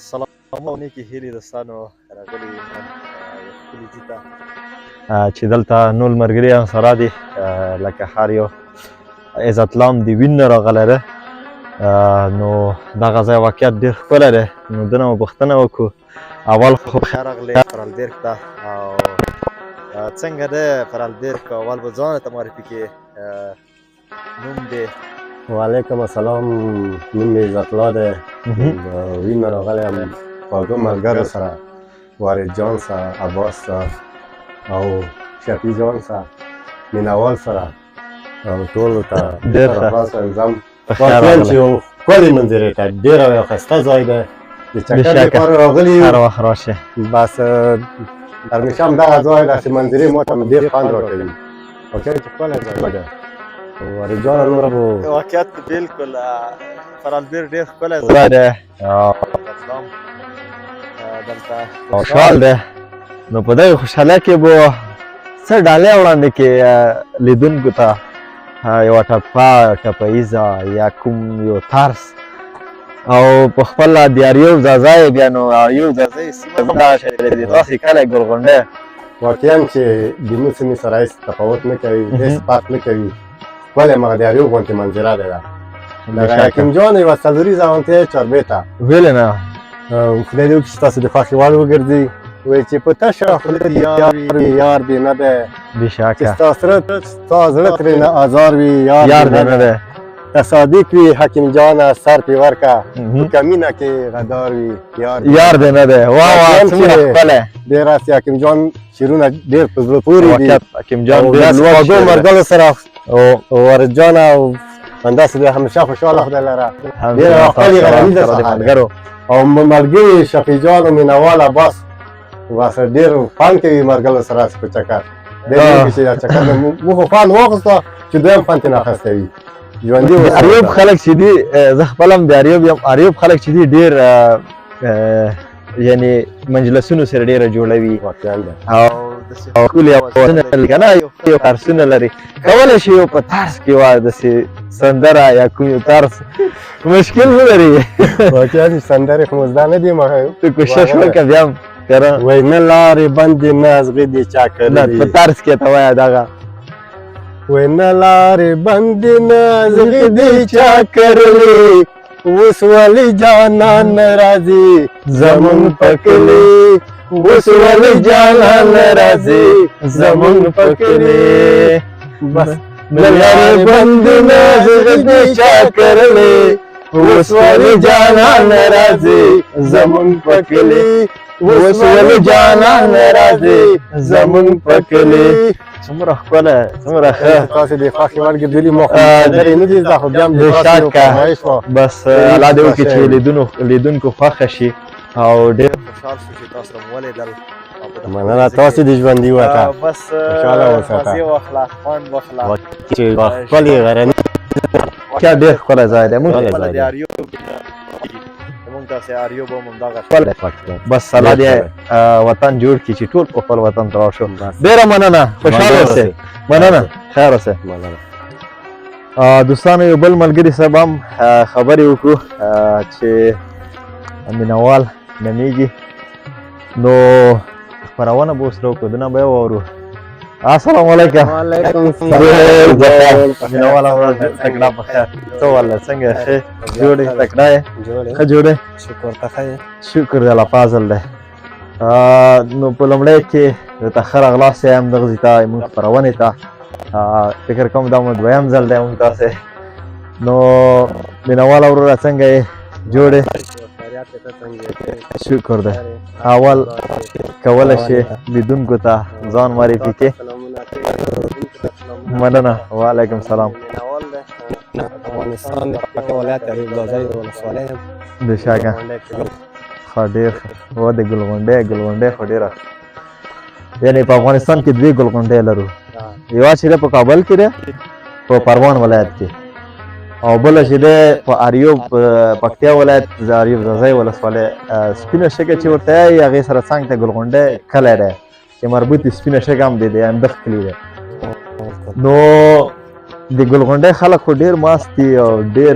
سلام او نیکې هیلې دوستانو راغلي نن یو ښکلي ځای ته چې دلته نور ملګري هم سره دي لکه هر یو عزتلام د وین نه راغلی دی نو دغه ځای واقعیت ډېر ښکلی دی نو ده نه مو پوښتنه وکړو اول خو بخیر راغلی فرالبیرګ ته او څنګه دی فرالبیرګ اول به ځان راته معرفي کړې نوم دی وعلیکم السلام نوم مې عزتالله دی وین نه راغلی یم خواږه ملګرو سره وارد جان سره عباس سره او شفیع جان سره مینوال سره او ټولو ته ډېر خلاص انځم واقعا چې یو ښکلې منظرې ته ډېر یو ښایسته ځای دی د چکر لپاره راغلي یو هر وخت راشئ بس همیشه همدغه ځای ده چې منظرې ما ته ډېر خوند راکوي واقعا چې ښکلی ځای دی وارد جان نوره به واقعیت بلکل فرالبیرګ ډېر ښکلی ځای دی اسلام دلته خوشحال دی نو په دغې خوشحالۍ کې به څه ډالۍ وړاندې کړې لیدونکو ته یوه ټپه ټپهیزه یا کوم یو طرز او په خپله د اریوب ځاځی بیا نو اریوب ځاځی سیمه دغه شی دی داسې کلی ګلغونډی واقعا چې د مو سیمې سره هېڅ تفاوت نه کوي هېڅ فرق نه کوي ښکلی مګر د اریوب غوندې منظره دی ده دغه حکیم جان یوه څلوریزه غونډۍ چاربېته ولې نه خدای دې وکړي چې تاسو د خوښې وړ وګرځئ وایي چې په تشه خوله دې یار دې نه دی بېشکه چې ستا زړه ترې نه ازار وي یار دې نه دی که صادق وي حکیم جانه سر پې ورکړه په کمینه کې غدار وي یار دې نه دی واه واه څومره ښکلی ډېر هسې حکیم جان شعرونه ډېر په زړه پورې دي حکیم جان ډېر داسې لوړ خواږو شعر دی. ملګرو سره وارد جان او همداسې دی همیشه خوشحاله خدای لره ډېره ښکلې غرنیزه ساحه ده او ملګري شفیع جان او مینوال عباس بس ډېر خوند کوي ملګرو سره په چکر ډېر وایي چې دا چکر موږ خو خوند واخیسته چې دویم خوند ترې نه اخیستی وي ژوندي اوسئ اریوب خلک چې دي زه خپل هم د اریوب یم اریوب خلک چې دي ډېر یعنی مجلسونو سره ډېره جوړوي واقعا ده او ښکلي اوازونه لري که نه یو طرزونه لري کولی شي یو په طرز کې وایي داسې سندره یا کوم یو طرز مشکل نه لري واقعا سندرې خو مو زده نه دي ته کوشش وکړه بیا هم که نه وایي نه لارې بندې نه زغې دې چا نه کړلې په طرز کې ته وایه دغه وایي نه لارې بندې نه زغې دې چا کړلې اوس ولې جانان راځي زمونږ په کلي اوس ولې جانان راځي زمونږ په کلي بس نه لارې بندې نه زغې دې چا کړلې اوس ولې جانان راځي زمونږ په کلي اوس ولې جانان راځي زمونږ په کلي څومره ښکلی څومره ښه تاسې د خوښې وړ ګرځېدلي مو خبرې نه دي زده خو بیا هم د تاسې یو فرمایش وه بس الله دې وکړي چې لیدونکو خوښه شي او ډېر خوشحال شو چې تاسو سره مو ولیدل مننه تاسې د ژوندي وته بس خوشحاله وساته. مزې واخله خوند واخله چې ښکلې غرنۍ واقعا ډېر ښکلی ځای دی موږ ښکلی خپله ځای د دی. اریوب زموږ داسې اریوب هم همدغه ښکلی پکې بس الله دې وطن جوړ کړي چې ټول په خپل وطن ته راشو ډېره مننه خوشحاله اوسئ مننه خیر اوسئ مننه دوستانو یو بل ملګري صاحب هم خبرې وکړو چې مینوال نومیږي نو خپرونه به ورسره وکړو دنه به یې واورو السلام علیکم وعلیکم مینوال ورځ تکړه په خیر ته والله څنګه ښه جوړې تکړه یې ښه جوړې شکر ته ښه شکر دی الله فضل دی نو په لومړی کې درته ښه راغلاست یم دغه ځای ته زموږ خپرونې ته فکر کوم دا مو دویم ځل دی موږ تاسې نو مینواله وروره څنګه یې جوړې شکر دی اول کولی شي لیدونکو ته ځان معرفي کړې مننه وعلیکم سلام افغانستان د پکتیا ولایت اریوب ځاځی ولسوالۍ یم بېشکه ښه ډېر ښه و د ګلغونډۍ خو ډېره یعنې په افغانستان کې دوې ګلغونډۍ لرو یوه چې دی په کابل کې دی په پروان ولایت کې او بله چې دی په اریوب پکتیا ولایت اریوب ځاځی ولسوالۍ سپینه شګه چې ورته یایي هغې سره څنګ ته ګلغونډۍ کلی دی چې مربوط سپینه شګه هم دی د اندخ کلي دی نو د ګلغونډۍ خلک خو ډېر ماست دي او ډېر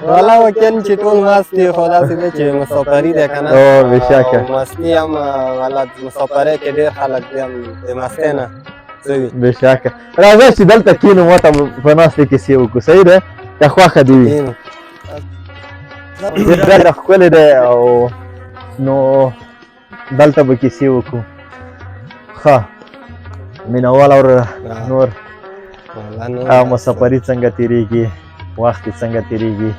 والا وکین چې ټول مست دي خو داسې دی چې مسافري دی که نه او بېشکه. او مستي هم والا مسافرۍ کې ډېر خلک دي هم د مستۍ نه څه وي بېشکه راځه چې دلته کښېنو ما ته په ناستې کیسې وکړو صحیح دی که خوښه دې وي کښېنو. ډېر ښکلی دی او نو دلته به کیسې وکړو ښه مینهوال او نور مسافري څنګه تېرېږي وخت یې څنګه تېرېږي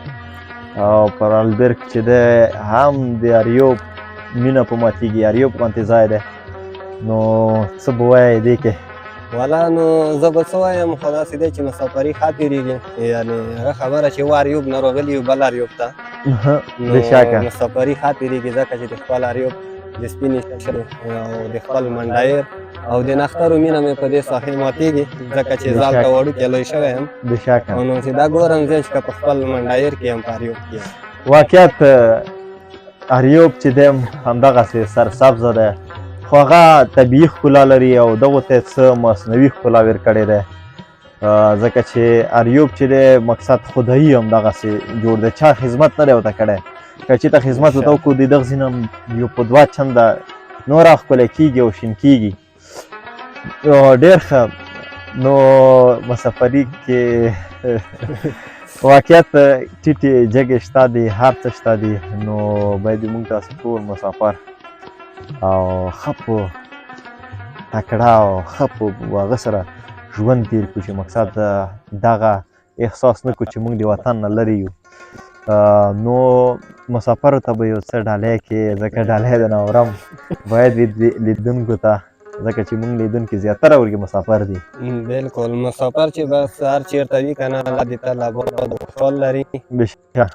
او پر البرګ چې دی هم د اریوب مینه په ماتېږي اریوب غوندې ځای دی نو څه به وایې دې کې والا نو زه به څه وایم خو داسې دی چې مسافري ښه تېرېږي یعنې هغه خبره چې و اریوب نه راغلي یو بل اریوب ته بېشکه مسافري ښه تېرېږي ځکه چې د خپل اریوب د سپینې شرو او د خپل منډایر او د نخترو مینه مې په دې ساحې ماتېږي ځکه چې زال ته وړوکی لوی شوی یم بېشکه او نو چې دا ګورم زه چې که په خپل منډایر کې یم په اریوب کې یم واقعیت اریوب چې دی همدغسې سرسبزه دی خو هغه طبیعي ښکلا لري او دغو ته څه مصنوعي ښکلا ور کړې دی ځکه چې اریوب چې دی مقصد خدایي همدغسې جوړ دی چا خدمت نه دی ورته کړی که چېرته خدمت ورته وکړو د دغسې نه یو په دوه چنده نوره ښکلی کېږي او شین کېږي ډېر ښه نو مسافري کې واقعیت ټیټې جګې شته دي هر څه شته دي نو باید موږ تاسې ټول مسافر او ښه په تکړه او ښه په هغه سره ژوند تېر کړو چې مقصد دغه احساس نه کړو چې موږ د وطن نه لرې یو نو مسافرو ته به یو څه ډالۍ کې ځکه ډالۍ د ناورم باید لیدونکو ته ځکه چې موږ لیدونکي زیاتره ورکې مسافر دي بلکل مسافر چې بس هر چېرته وي که نه الله دې تل آباد او خوشحال لري بېشکه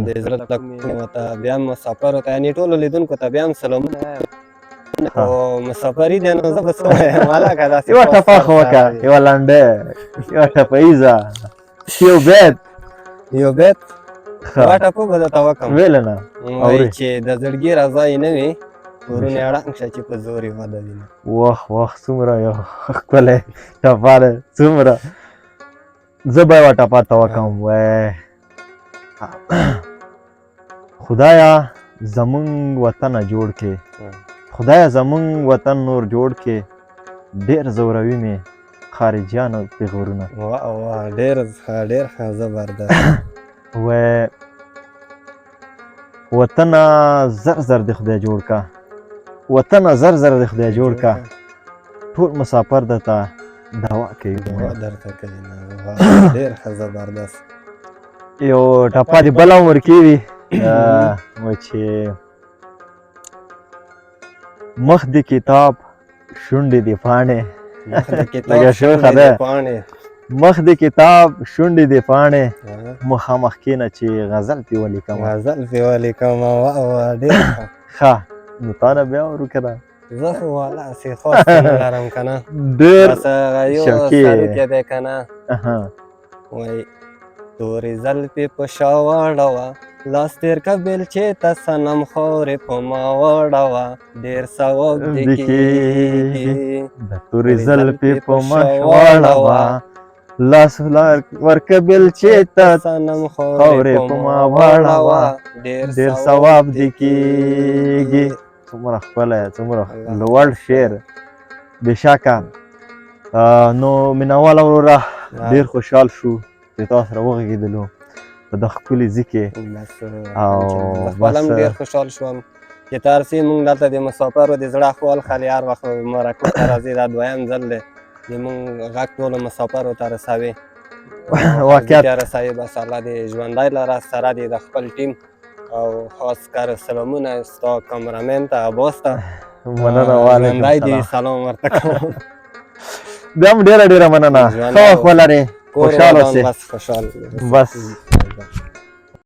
د زړه تکلیفونو ته بیا هم مسافرو ته یعنې ټولو لیدونکو ته بیا هم سلامونه خو مسافري دی نو زه به څه وایم هلکه داسې یوه ټپه خو وکړه یوه لنډۍ یوه ټپهیزه یو بیت یو بیت یوه ټپه به درته وکړم ویله نه وایي چې د زړګي رضا یې نه وي ورونه یې ړنګ شه چې په زور یې واده وینه واه څومره یو ښکلی ټپه دی څومره زه به یوه ټپه ته وکړم وای خدایه زمونږ وطنه جوړ کې خدایه زمونږ وطن نور جوړ کې ډېر زوروي مې خارجیانو پیغورونه واه ډېر ښه زبردست وای وطنه زر د خدای جوړ کا وطنه زر د خدای جوړ کا ټول مسافر درته دعا کوي درته کوي ډېر ښه زبردست یو ټپه دې بله هم ورکېږي وایي چې مخ د کتاب شونډې د پاڼې لکه شوخه ده مخ د کتاب شونډې د پاڼې مخامخ کښېنه چې غزل پې ولیکم غزل پې ولیکم واه ډېر ښه نو تا نه بیا ورو که نه زه خو والا هسې خاص نه لرم که نه ډېر بس هغه یو سروکې دی که نه وایي تورې زلفې په شا واړوه لاس تېر که بېلچې ته صنم خورې په ما واړوه ډېر ثواب دې کېږي د تورې زلفې په مخ واړوه لاس ورکه بېلچې ته صنم خورې په ما واړوه ډېر ثواب دې کېږي څومره ښکلی څومره لوړ شعر بېشکه نو مینهواله وروره ډېر خوشحال شو چې تاسو سره وغږېدلو په دغه ښکلي ځي کې او خپل هم ډېر خوشحال شوم چې ته هر څه موږ دلته د مسافرو د زړه احوال خالي هر وخت مرکو ته راځې دا دویم ځل دی چې موږ غږ ټولو مسافرو ته رسوې واقعیت رسوې بس الله دې ژوندی لره سره دې د خپل ټیم او خاص کر سلامونه ستا کامرامین ته عباس ته مننه ژوندی دې سلام ورته کوم بیا هم ډېره مننه ښه وخت ولرې خوشحال اوسې بس خوشحال بس